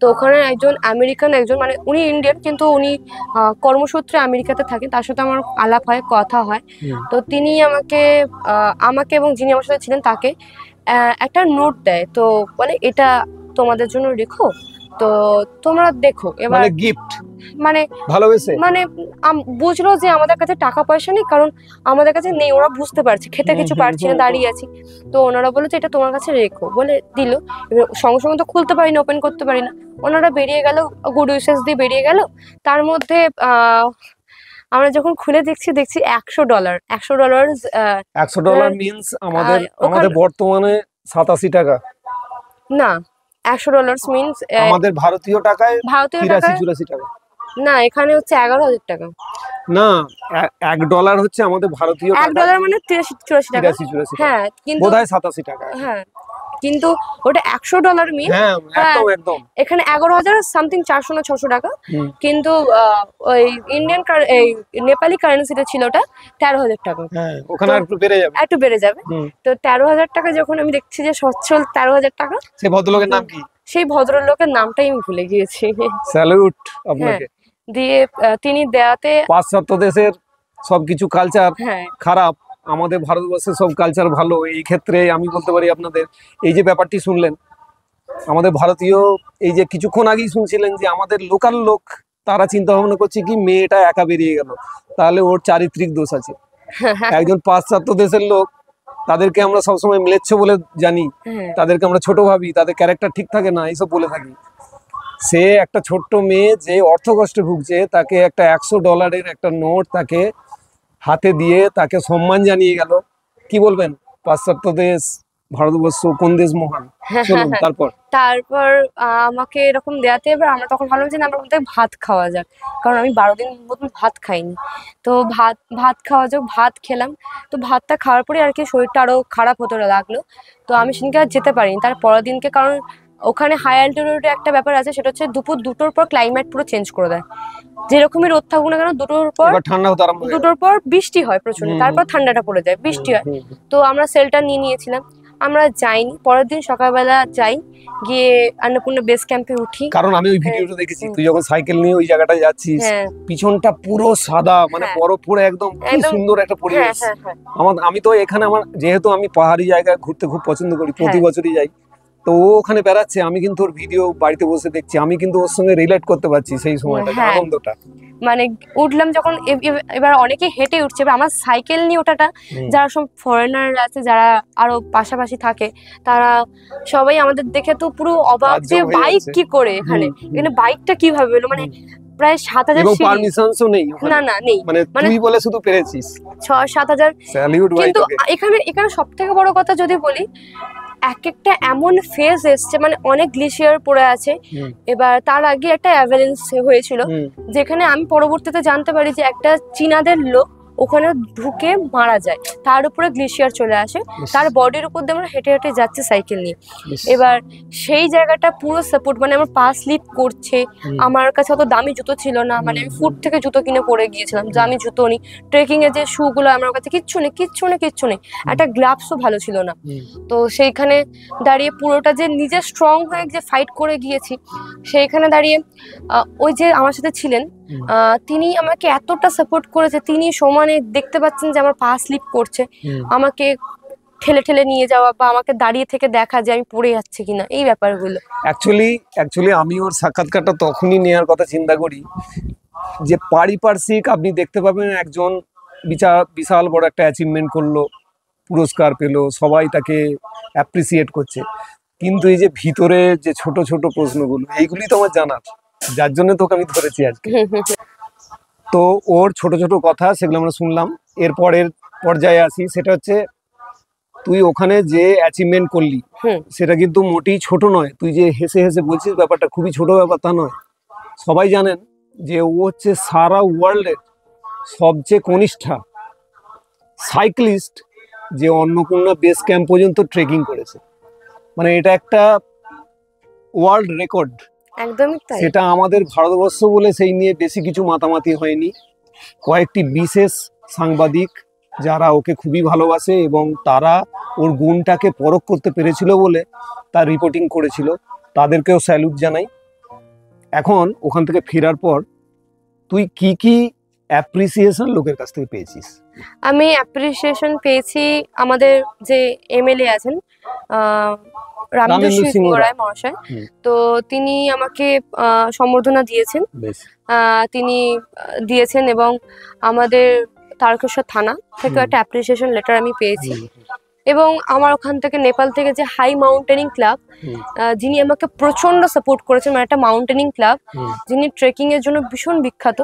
তো ওখানে একজন আমেরিকান, মানে উনি ইন্ডিয়ান কিন্তু উনি কর্মসূত্রে আমেরিকাতে থাকেন, তার সাথে আমার আলাপ হয়, কথা হয়। তো তিনি আমাকে এবং যিনি আমার সাথে ছিলেন তাকে একটা নোট দেয়, তো বলে এটা তোমাদের জন্য রেখো, তো তোমরা দেখো। এবার
গিফট,
মানে
ভালোবেসে,
মানে বুঝলো যে আমাদের কাছে টাকা পয়সা নেই, কারণ আমাদের কাছে নেই, ওরা বুঝতে পারছে খেতে কিছু পারছি না, দাঁড়িয়ে আছি। তো ওনারা বলে যে এটা তোমার কাছে রেখো, বলে দিল। এবার সঙ্গে সঙ্গে তো খুলতে পারি না, ওপেন করতে পারি না। ওনারা বেরিয়ে গেল, গুড উইশেস দিয়ে বেরিয়ে গেল। তার মধ্যে আমরা যখন খুলে দেখছি $100।
$100 মিন্স আমাদের বর্তমানে 87 টাকা।
না, $100 মিন্স
আমাদের ভারতীয় টাকায়
ভারতীয়
83-84 টাকা।
না, এখানে হচ্ছে 11,000 টাকা।
না, $1 হচ্ছে আমাদের ভারতীয় টাকা,
$1 মানে 83-84 টাকা।
83-84 টাকা,
হ্যাঁ, কিন্তু
বোধহয় 87 টাকা।
হ্যাঁ, কিন্তু ওটা $100 মিন।
হ্যাঁ, একদম একদম।
এখানে 11,000 সামথিং 400 না 600 টাকা। কিন্তু ওই ইন্ডিয়ান এই নেপালি কারেন্সিতে ছিল ওটা 13,000 টাকা।
হ্যাঁ, ওখানে একটু বেড়ে যাবে,
একটু বেড়ে যাবে। তো 13,000 টাকা যখন আমি দেখছি যে সচ্ছল 13,000 টাকা।
সেই ভদ্রলোকের নাম কি?
সেই ভদ্রলোকের নামটাই আমি ভুলে গিয়েছি।
স্যালুট আপনাকে।
দিয়ে তিনি দেয়াতে,
পাশ্চাত্য দেশের সবকিছু কালচার
হ্যাঁ
খারাপ, আমাদের ভারতবর্ষের সব কালচার ভালো। এই ক্ষেত্রে আমি বলতে পারি আপনাদের এই যে ব্যাপারটি শুনলেন, আমাদের ভারতীয়, এই যে কিছুক্ষণ আগেই শুনছিলেন যে আমাদের লোকাল লোক
তারা চিন্তা ভাবনা করছে কি মেয়েটা একা বেরিয়ে গেল, তাহলে ওর চারিত্রিক দোষ আছে। একজন পাশ্চাত্য দেশের লোক, তাদেরকে আমরা সবসময় মিলেচ্ছ বলে জানি, তাদেরকে আমরা ছোট ভাবি, তাদের ক্যারেক্টার ঠিক থাকে না, এইসব বলে থাকি। সে একটা ছোট্ট মেয়ে যে অর্থ কষ্টে ভুগছে, তাকে একটা $100 একটা নোট তাকে হাতে দিয়ে তাকে সম্মান জানিয়ে গেল। কি বলবেন, পাশ্চাত্য দেশ, ভারতবর্ষ কোন দেশ মহান? চলুন তারপর
আমাকে এরকম দেয়াতে এবার আমরা তখন ভাবলাম যে না, আমরা বলতে ভাত খাওয়া যাক, কারণ আমি 12 দিন মতন ভাত খাইনি। তো ভাত খাওয়া যাক, ভাত খেলাম। তো ভাতটা খাওয়ার পরে আর কি শরীরটা আরো খারাপ হতে লাগলো। তো আমি সেদিনকে আর যেতে পারিনি তার পরের দিনকে, কারণ ওখানে হাই অ্যালটিটিউডে একটা ব্যাপার আছে, সেটা হচ্ছে দুপুর 2টোর পর ক্লাইমেট পুরো চেঞ্জ করে দেয়। যেরকমই রোদ থাকুক না কেন, 2টোর পর
ঠান্ডা হতে আরম্ভ হয়,
2টোর পর বৃষ্টি হয় প্রচন্ড, তারপর ঠান্ডাটা পড়ে যায়, বৃষ্টি হয়। তো আমরা শেল্টার নিয়েছিলাম, আমরা যাইনি। পরের দিন সকালবেলা যাই, গিয়ে অন্নপূর্ণা বেস ক্যাম্পে উঠি।
কারণ আমি ওই ভিডিওটা দেখেছি, তুই যখন সাইকেল নিয়ে ওই জায়গাটা যাচ্ছিস, পিছনটা পুরো সাদা, মানে বরফ পড়ে একদম কি সুন্দর একটা পরিবেশ। আমি তো এখানে আমার, যেহেতু আমি পাহাড়ি জায়গায় ঘুরতে খুব পছন্দ করি, প্রতি বছরই যাই, তো ও ওখানে বেড়াচ্ছে, আমি কিন্তু ওর ভিডিও বাড়িতে বসে দেখছি, আমি কিন্তু ওর সঙ্গে রিলেট করতে পারছি সেই সময়টা, আনন্দটা।
মানে উঠলাম যখন, এবার অনেকে হেঁটে উঠছে, এবার আমার সাইকেল নিয়ে ওঠাটা, যারা সব ফরেনার আছে, যারা আরো পাশাপাশি থাকে, তারা সবাই আমাদের দেখে তো পুরো অবাক যে বাইক কি করে এখানে বাইকটা কিভাবে এলো, মানে প্রায় 7,000
এবং পারমিশনসও নেই,
না নেই,
মানে তুই বলে শুধু পেরেছিস
6-7,000। কিন্তু এখানে সবথেকে বড় কথা যদি বলি, এক একটা এমন ফেজ এসছে, মানে অনেক গ্লেশিয়ার পড়ে আছে। এবার তার আগে একটা অ্যাভালাঞ্চ হয়েছিল, যেখানে আমি পরবর্তীতে জানতে পারি যে একটা চীনাদের লোক ওখানে ঢুকে মারা যায়, তার উপরে গ্লেশিয়ার চলে আসে, তার বডির উপর দিয়ে আমরা হেঁটে হেঁটে যাচ্ছি সাইকেল নিয়ে। এবার সেই জায়গাটা পুরো সাপোর্ট, মানে আমার পা স্লিপ করছে, আমার কাছে অত দামি জুতো ছিল না, মানে আমি ফুট থেকে জুতো কিনে পরে গিয়েছিলাম, দামি জুতো নেই, ট্রেকিং এর যে শু গুলো আমার কাছে কিচ্ছু নেই, একটা গ্লাভসও ভালো ছিল না। তো সেইখানে দাঁড়িয়ে পুরোটা যে নিজে স্ট্রং হয়ে যে ফাইট করে গিয়েছি, সেইখানে দাঁড়িয়ে ওই যে আমার সাথে ছিলেন, তিনি আমাকে এতটা সাপোর্ট করেছে, তিনি সমানে দেখতে পাচ্ছেন যে আমার পা স্লিপ করছে, আমাকে ঠেলে ঠেলে নিয়ে যাওয়া বা আমাকে দাঁড়িয়ে থেকে দেখা যে আমি পড়ে যাচ্ছি কিনা, এই ব্যাপারগুলো।
অ্যাকচুয়ালি আমি ওর সাক্ষাৎকারটা তখনই নেওয়ার কথা চিন্তা করি, যে পারিপার্শ্বিক আপনি দেখতে পাবেন একজন বিশাল বড় একটা অ্যাচিভমেন্ট করলো, পুরস্কার পেলো, সবাই তাকে অ্যাপ্রিসিয়েট করছে, কিন্তু এই যে ভিতরে যে ছোট ছোট প্রশ্নগুলো, এইগুলি তো আমার জানার, যার জন্য তোকে আমি ধরেছি আজকে। তো ওর ছোট ছোট কথা, সেগুলো আমরা শুনলাম। এরপরের পর্যায়ে আসি, সেটা হচ্ছে তুই ওখানে যে অ্যাচিভমেন্ট করলি, সেটা কিন্তু মোটেই ছোট নয়। তুই যে হেসে হেসে বলছিস ব্যাপারটা খুবই ছোট ব্যাপার, তা নয়। সবাই জানেন যে ও হচ্ছে সারা ওয়ার্ল্ডের সবচেয়ে কনিষ্ঠা সাইক্লিস্ট, যে অন্নপূর্ণা বেস ক্যাম্প পর্যন্ত ট্রেকিং করেছে। মানে এটা একটা ওয়ার্ল্ড রেকর্ড,
একদমই তাই।
সেটা আমাদের ভারতবর্ষ বলে সেই নিয়ে বেশি কিছু মাতামাতি হয়নি। কয়েকটি বিশেষ সাংবাদিক যারা ওকে খুবই ভালোবাসে এবং তারা ওর গুণটাকে পরখ করতে পেরেছিল বলে তার রিপোর্টিং করেছিল, তাদেরকেও স্যালুট জানাই। এখন ওখান থেকে ফেরার পর তুই কি কি অ্যাপ্রিসিয়েশন লোকের কাছ থেকে পেয়েছিস?
আমি অ্যাপ্রিসিয়েশন পেয়েছি আমাদের যে এমএলএ আছেন, রামেন্দ্র সিং রায় মহাশয়। তো তিনি আমাকে সম্বর্ধনা দিয়েছেন, তিনি দিয়েছেন, এবং আমাদের তারকেশ্বর থানা থেকে একটা অ্যাপ্রিসিয়েশন লেটার আমি পেয়েছি। এবং আমার ওখান থেকে নেপাল থেকে যে হাই মাউন্টেনিং ক্লাব, যিনি আমাকে প্রচন্ড সাপোর্ট করেছেন, মানে একটা মাউন্টেনিং ক্লাব যিনি ট্রেকিং এর জন্য ভীষণ বিখ্যাত,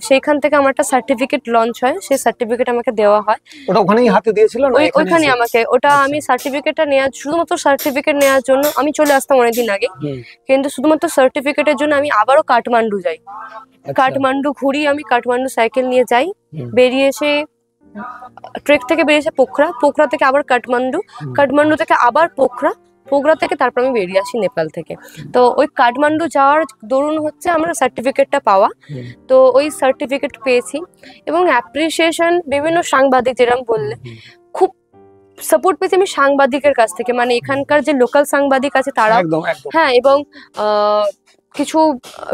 সেইখান থেকে আমার একটা সার্টিফিকেট লঞ্চ হয়, সেই সার্টিফিকেট আমাকে দেওয়া হয়।
ওটা ওখানেই হাতে দিয়েছিল না?
ওইখানে আমাকে ওটা, আমি সার্টিফিকেটটা নেওয়ার, শুধুমাত্র সার্টিফিকেট নেওয়ার জন্য আমি চলে আসতাম অনেকদিন আগে, কিন্তু শুধুমাত্র সার্টিফিকেটের জন্য আমি আবারও কাঠমান্ডু যাই, কাঠমান্ডু ঘুরি, আমি কাঠমান্ডু সাইকেল নিয়ে যাই, বেরিয়ে এসে ট্রেক থেকে বেরিয়েছে পোখরা থেকে আবার কাঠমান্ডু থেকে আবার পোখরা থেকে তারপর আমি বেরিয়ে আসি নেপাল থেকে। তো ওই কাঠমান্ডু যাওয়ার দরুন হচ্ছে আমরা সার্টিফিকেটটা পাওয়া। তো ওই সার্টিফিকেট পেয়েছি এবং অ্যাপ্রিসিয়েশন বিভিন্ন সাংবাদিক, যেরকম বললে, খুব সাপোর্ট পেয়েছি আমি সাংবাদিকের কাছ থেকে, মানে এখানকার যে লোকাল সাংবাদিক আছে তারা, হ্যাঁ, এবং কিছু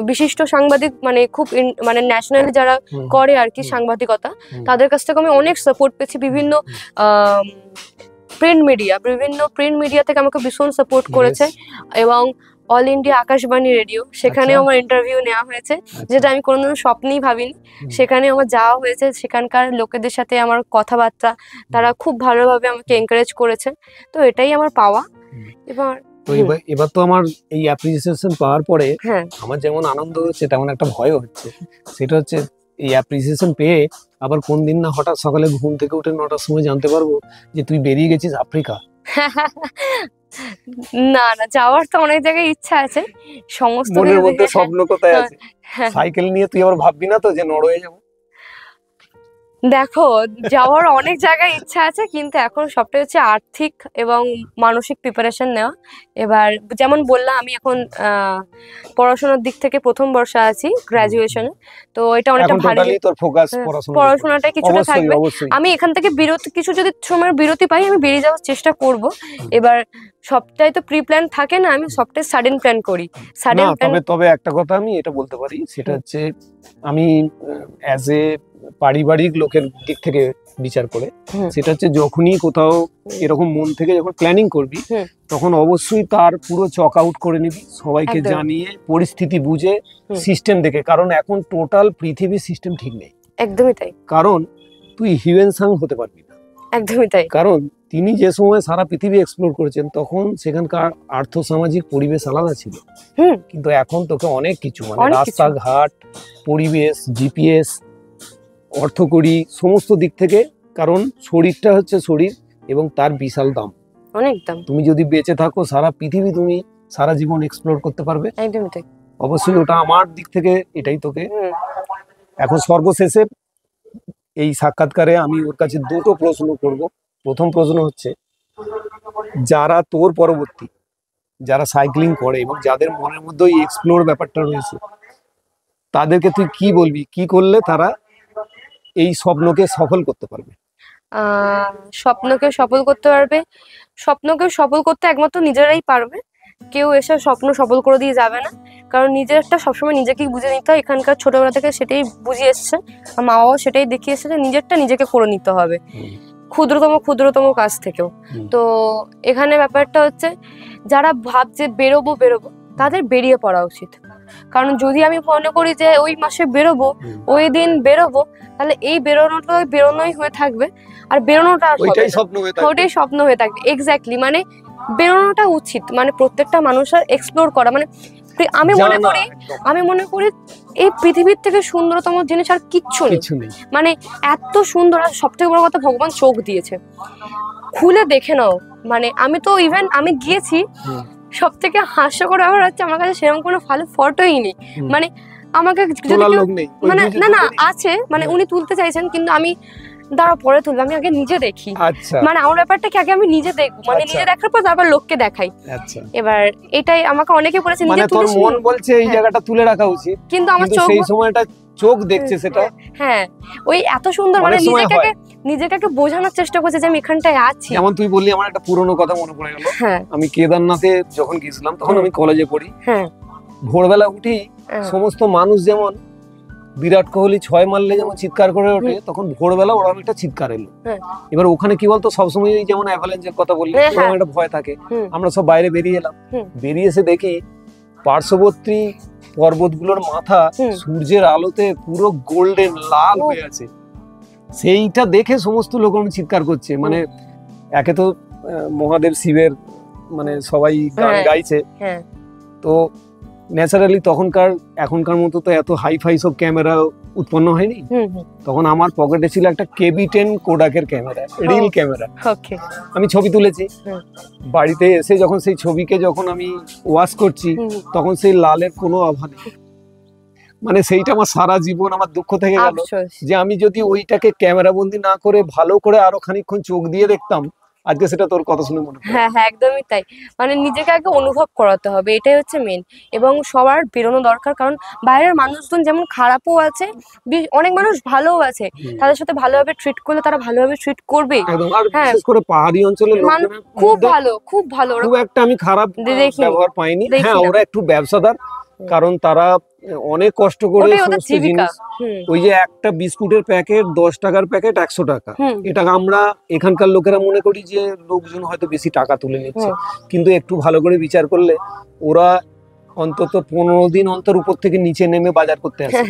বিশিষ্ট সাংবাদিক, মানে খুব মানে ন্যাশনালি যারা করে আর কি সাংবাদিকতা, তাদের কাছ থেকে আমি অনেক সাপোর্ট পেয়েছি। বিভিন্ন প্রিন্ট মিডিয়া থেকে আমাকে ভীষণ সাপোর্ট করেছে, এবং অল ইন্ডিয়া আকাশবাণী রেডিও, সেখানে
আচ্ছা।
আমার ইন্টারভিউ নেওয়া হয়েছে, যেটা আমি কোনোদিনও স্বপ্নেই ভাবিনি। সেখানে আমার যাওয়া হয়েছে, সেখানকার লোকেদের সাথে আমার কথাবার্তা, তারা খুব ভালোভাবে আমাকে এনকারেজ করেছে, তো এটাই আমার পাওয়া। এবার
তো এবার তো আমার এই অ্যাপ্রিসিয়েশন পাওয়ার পরে
হ্যাঁ,
আমার যেমন আনন্দ হচ্ছে তেমন একটা ভয়ও হচ্ছে। সেটা হচ্ছে এই অ্যাপ্রিসিয়েশন পেয়ে আবার কোন দিন না হঠাৎ সকালে ঘুম থেকে উঠে 9টার সময় জানতে পারবো যে তুই বেরিয়ে গেছিস আফ্রিকা।
না না, যাওয়ার তো অনেক জায়গায় ইচ্ছা আছে, সমস্ত
মনের মধ্যে স্বপ্ন কোথায় আছে?
হ্যাঁ।
সাইকেল নিয়ে তুই আবার ভাববি না তো যে নরওয়ে যাবো?
দেখো, যাওয়ার অনেক জায়গায় ইচ্ছা আছে, কিন্তু এখন সবটা হচ্ছে আর্থিক এবং মানসিক প্রিপারেশন নেওয়া। এবার যেমন বললাম, আমি এখন পড়াশোনার দিক থেকে প্রথম বর্ষে আছি, গ্রাজুয়েশনে, তো এটা অনেকটা
এখন
ভারী।
টোটালি তোর ফোকাস
হ্যাঁ,
পড়াশোনা।
পড়াশোনাটা কিছুটা
অবশ্যই
থাকবে।
অবশ্যই।
আমি এখান থেকে বিরতি, কিছু যদি সময়ের বিরতি পাই, আমি বেরিয়ে যাওয়ার চেষ্টা করব। এবার সবটাই তো প্রি প্ল্যান থাকে না, আমি সবটাই সাডেন প্ল্যান করি।
না,
সাডেন প্ল্যান
তবে একটা কথা আমি এটা বলতে পারি, সেটা হচ্ছে আমি অ্যাজ এ পারিবারিক লোকের দিক থেকে বিচার করে, সেটা হচ্ছে যখনই কোথাও এরকম মন থেকে যখন প্ল্যানিং করবি, তখন অবশ্যই তার পুরো চক আউট করে নিবি, সবাইকে
একদম।
জানিয়ে পরিস্থিতি বুঝে সিস্টেম দেখে, কারণ এখন টোটাল পৃথিবীর সিস্টেম ঠিক নেই।
একদমই তাই,
কারণ তুই হিউয়েন সাং হতে পারবি না,
একদমই তাই।
কারণ তিনি যে সময় সারা পৃথিবী এক্সপ্লোর করেছেন তখন সেখানকার আর্থসামাজিক পরিবেশ আলাদা ছিল। কিন্তু এখন তোকে অনেক কিছু, মানে
অনেক কিছু।
রাস্তাঘাট, পরিবেশ, জিপিএস, অর্থকড়ি, সমস্ত দিক থেকে, কারণ শরীরটা হচ্ছে শরীর এবং তার বিশাল দাম।
অনেক দাম,
তুমি যদি বেঁচে থাকো সারা পৃথিবী তুমি সারা জীবন এক্সপ্লোর করতে পারবে।
একদমই তাই।
অবশ্যই ওটা আমার দিক থেকে এটাই তোকে। এখন সর্বশেষে এই সাক্ষাৎকারে আমি ওর কাছে দুটো প্রশ্ন করব। প্রথম প্রশ্ন হচ্ছে, যারা তোর পরবর্তী, যারা সাইক্লিং করে এবং যাদের মনের মধ্যে ওই এক্সপ্লোর ব্যাপারটা রয়েছে, তাদেরকে তুই কি বলবি, কি করলে তারা এই স্বপ্নকে সফল করতে পারবে?
স্বপ্নকে সফল করতে পারবে, স্বপ্নকে সফল করতে একমাত্র নিজেরাই পারবে, কেউ এসে স্বপ্ন সফল করে দিয়ে যাবে না। কারণ নিজেরটা সবসময় নিজেকেই বুঝে নিতে হয়, এখানকার ছোটবেলা থেকে সেটাই বুঝিয়ে এসছে, আর মা বাবাও সেটাই দেখিয়ে এসছে যে নিজেরটা নিজেকে করে নিতে হবে, ক্ষুদ্রতম কাজ থেকেও। তো এখানে ব্যাপারটা হচ্ছে, যারা ভাবছে বেরোবো তাদের বেরিয়ে পড়া উচিত। কারণ যদি আমি মনে করি যে ওই মাসে বেরোবো, ওই দিন বেরোবো, তাহলে এই বেরোনোটা বেরোনোই হয়ে থাকবে, আর বেরোনোটা
ওইটাই স্বপ্ন হয়ে থাকবে।
ওটাই স্বপ্ন হয়ে থাকবে। এক্স্যাক্টলি, মানে বেরোনোটা উচিত, মানে প্রত্যেকটা মানুষের এক্সপ্লোর করা, মানে আমি মনে করি এই পৃথিবীর থেকে সুন্দরতম জিনিস আর কিচ্ছু নেই। মানে এত সুন্দর, আর সব থেকে বড় কথা, ভগবান চোখ দিয়েছে, খুলে দেখে নাও। মানে আমি তো ইভেন আমি গিয়েছি, সব থেকে হাস্যকর ব্যাপার হচ্ছে আমার কাছে সেরকম কোনো ভালো ফটোই নেই। মানে আমাকে মানে না আছে, মানে উনি তুলতে চাইছেন, কিন্তু আমি দাঁড়া পরে তুলবো, আমি আগে নিজে দেখি। মানে আমার ব্যাপারটা কি, আগে আমি নিজে দেখবো, মানে নিজে দেখার পর তারপর লোককে দেখাই। এবার এটাই আমাকে অনেকে বলেছে,
মানে তোর মন বলছে এই জায়গাটা তুলে রাখা উচিত,
কিন্তু আমার চোখ
সেই সময়টা চোখ দেখছে সেটা।
হ্যাঁ, ওই এত সুন্দর, মানে নিজেকে বোঝানোর চেষ্টা করছে যে আমি এখানটায় আছি।
যেমন তুই বললি, আমার একটা পুরনো কথা মনে পড়ে গেল। আমি কেদারনাথে যখন গেছিলাম, তখন আমি কলেজে পড়ি। ভোরবেলা উঠি, সমস্ত মানুষ যেমন বিরাট কোহলি 6 মারলে যেমন চিৎকার করে ওঠে, তখন ভোরবেলা ওরকম একটা চিৎকার এলো। এবার ওখানে কি বলতো, সবসময় যেমন অ্যাভালাঞ্চের কথা বললি, ওরকম একটা ভয় থাকে। আমরা সব বাইরে বেরিয়ে এলাম, বেরিয়ে এসে দেখি পার্শ্ববর্তী পর্বতগুলোর মাথা সূর্যের আলোতে পুরো গোল্ডেন লাল হয়ে আছে। সেইটা দেখে সমস্ত লোক চিৎকার করছে। মানে একে তো মহাদেব শিবের মানে সবাই গান গাইছে, তো ন্যাচারালি এখনকার মতো তো এত হাই ফাই সব ক্যামেরা উৎপন্ন হয়নি। তখন আমার পকেটে ছিল একটা KB10 কোডাকের ক্যামেরা, রিল ক্যামেরা। আমি ছবি তুলেছি। বাড়িতে এসে যখন সেই ছবিকে যখন আমি ওয়াশ করছি, তখন সেই লালের কোনো আভা নেই। মানে সেইটা আমার সারা জীবন আমার দুঃখ থেকে গেল, যে আমি যদি ওইটাকে ক্যামেরা বন্দি না করে ভালো করে আরো খানিকক্ষণ চোখ দিয়ে দেখতাম। আজকে সেটা তোর কথা শুনে মনে হয়।
হ্যাঁ, একদমই তাই। মানে নিজেকে আগে অনুভব করাতে হবে, এটাই হচ্ছে মেন। এবং সবার বেরোনো দরকার, কারণ বাইরের মানুষজন যেমন খারাপও আছে, অনেক মানুষ ভালোও আছে, তাদের সাথে ভালোভাবে ট্রিট করলে তারা ভালোভাবে ট্রিট করবে।
বিশেষ করে পাহাড়ি অঞ্চলের লোকজন
খুব ভালো, খুব
একটা আমি খারাপ ব্যবহার পাইনি। হ্যাঁ, ওরা একটু ব্যবসাদার, কারণ তারা অনেক কষ্ট করে সমস্ত জিনিস, ওই যে একটা বিস্কুটের প্যাকেট 10 টাকার প্যাকেট 100 টাকা, এটা আমরা এখানকার লোকেরা মনে করি যে লোকজন হয়তো বেশি টাকা তুলে নিচ্ছে, কিন্তু একটু ভালো করে বিচার করলে ওরা অন্তত 15 দিন অন্তর উপর থেকে নিচে নেমে বাজার করতে আসে,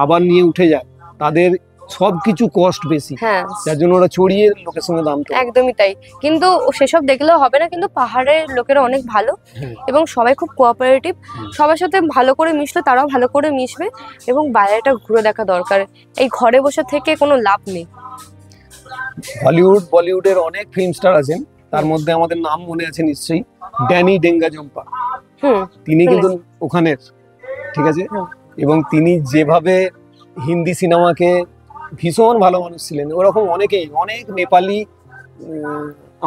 আবার নিয়ে উঠে যায়। তাদের সবকিছু কস্ট বেশি,
হ্যাঁ
যার জন্য ওরা চড়িয়ে লোকের সঙ্গে দাম তো।
একদমই তাই। কিন্তু সেসব দেখলেও হবে না, কিন্তু পাহাড়ের লোকেরা অনেক ভালো
হ্যাঁ।
এবং সবাই খুব কোঅপারেটিভ। সবার সাথে ভালো করে মিশলে তারাও ভালো করে মিশবে, এবং বাইরেটা ঘুরে দেখা দরকার। এই ঘরে বসে থেকে কোনো লাভ নেই।
হলিউড বলিউডের অনেক ফিল্ম স্টার আছেন, তার মধ্যে আমাদের নাম মনে আছে নিশ্চয়ই, ড্যানি ডেঙ্গাজম্পা। তিনি কিন্তু ওখানের, ঠিক আছে, এবং তিনি যেভাবে হিন্দি সিনেমাকে ভীষণ ভালো মানুষ ছিলেন, ওরকম অনেকেই, অনেক নেপালি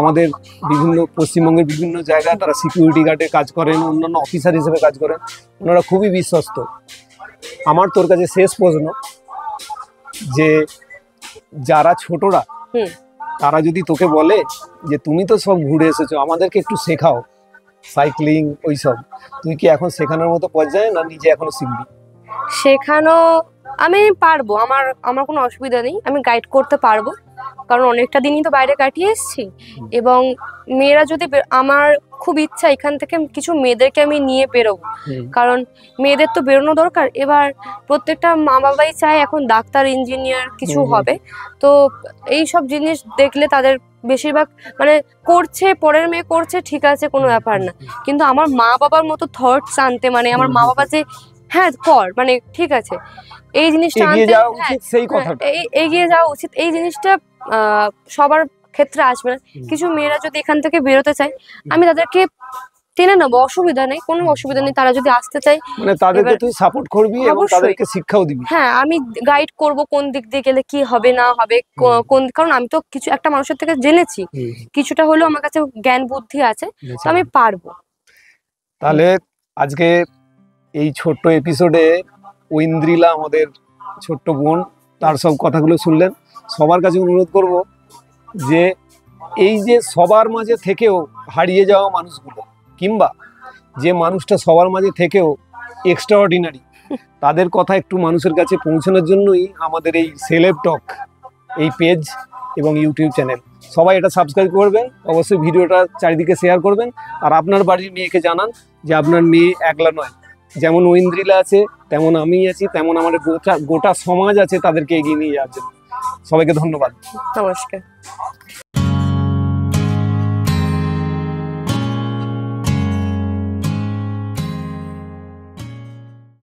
আমাদের বিভিন্ন পশ্চিমবঙ্গের বিভিন্ন জায়গায় তারা সিকিউরিটি গার্ডে কাজ করেন, অন্যান্য অফিসার হিসেবে কাজ করেন, ওনারা খুবই বিশ্বস্ত। আমার তোর কাছে শেষ প্রশ্ন, যে যারা ছোটরা তারা যদি তোকে বলে যে তুমি তো সব ঘুরে এসেছো, আমাদেরকে একটু শেখাও সাইক্লিং ওইসব, তুই কি এখন শেখানোর মতো পর্যায়ে, না নিজে এখনো শিখবি?
শেখানো আমি পারবো, আমার কোনো অসুবিধা নেই, আমি গাইড করতে পারবো, কারণ অনেকটা দিনই তো বাইরে কাটিয়ে এসেছি। এবং মেয়েরা যদি আমার খুব ইচ্ছা এখান থেকে কিছু মেয়েদেরকে আমি নিয়ে বেরোবো, কারণ মেয়েদের তো বেরোনো দরকার। এবার প্রত্যেকটা মা বাবাই চায় এখন ডাক্তার ইঞ্জিনিয়ার কিছু হবে, তো এই সব জিনিস দেখলে তাদের বেশিরভাগ মানে করছে, পরের মেয়ে করছে, ঠিক আছে কোনো ব্যাপার না, কিন্তু আমার মা বাবার মতো থটস আনতে, মানে আমার মা বাবা যে হ্যাঁ কর, মানে ঠিক আছে, এই জিনিসটা আনতে এগিয়ে যাওয়া উচিত। এই জিনিসটা সবার ক্ষেত্রে আসবে না। কিছু মেয়েরা যদি এখান থেকে বেরোতে চায়, আমি তাদেরকে টেনে নেবো, অসুবিধা নেই, কোনো অসুবিধা নেই। তারা যদি আসতে চায়,
মানে তাদেরকে তুই সাপোর্ট করবি এবং তাদেরকে শিক্ষাও দিবি।
হ্যাঁ, আমি গাইড করব কোন দিক দিয়ে গেলে কি হবে না হবে, কোন, কারণ আমি তো কিছু একটা মানুষের থেকে জেনেছি, কিছুটা হলেও আমার কাছে জ্ঞান বুদ্ধি আছে, তো আমি পারবো।
তাহলে আজকে এই ছোট্ট এপিসোডে ঐন্দ্রিলা, আমাদের ছোট্ট বোন, তার সব কথাগুলো শুনলেন। সবার কাছে অনুরোধ করব যে এই যে সবার মাঝে থেকেও হারিয়ে যাওয়া মানুষগুলো, কিংবা যে মানুষটা সবার মাঝে থেকেও এক্সট্রা অর্ডিনারি, তাদের কথা একটু মানুষের কাছে পৌঁছানোর জন্যই আমাদের এই সেলেব টক, এই পেজ এবং ইউটিউব চ্যানেল। সবাই এটা সাবস্ক্রাইব করবেন, অবশ্যই ভিডিওটা চারিদিকে শেয়ার করবেন, আর আপনার বাড়ির মেয়েকে জানান যে আপনার মেয়ে একলা নয়, যেমন ঐন্দ্রিলা আছে তেমন আমি আছি, তেমন আমাদের গোটা সমাজ আছে তাদেরকে এগিয়ে নিয়ে যাওয়ার জন্য। সবাইকে ধন্যবাদ,
নমস্কার।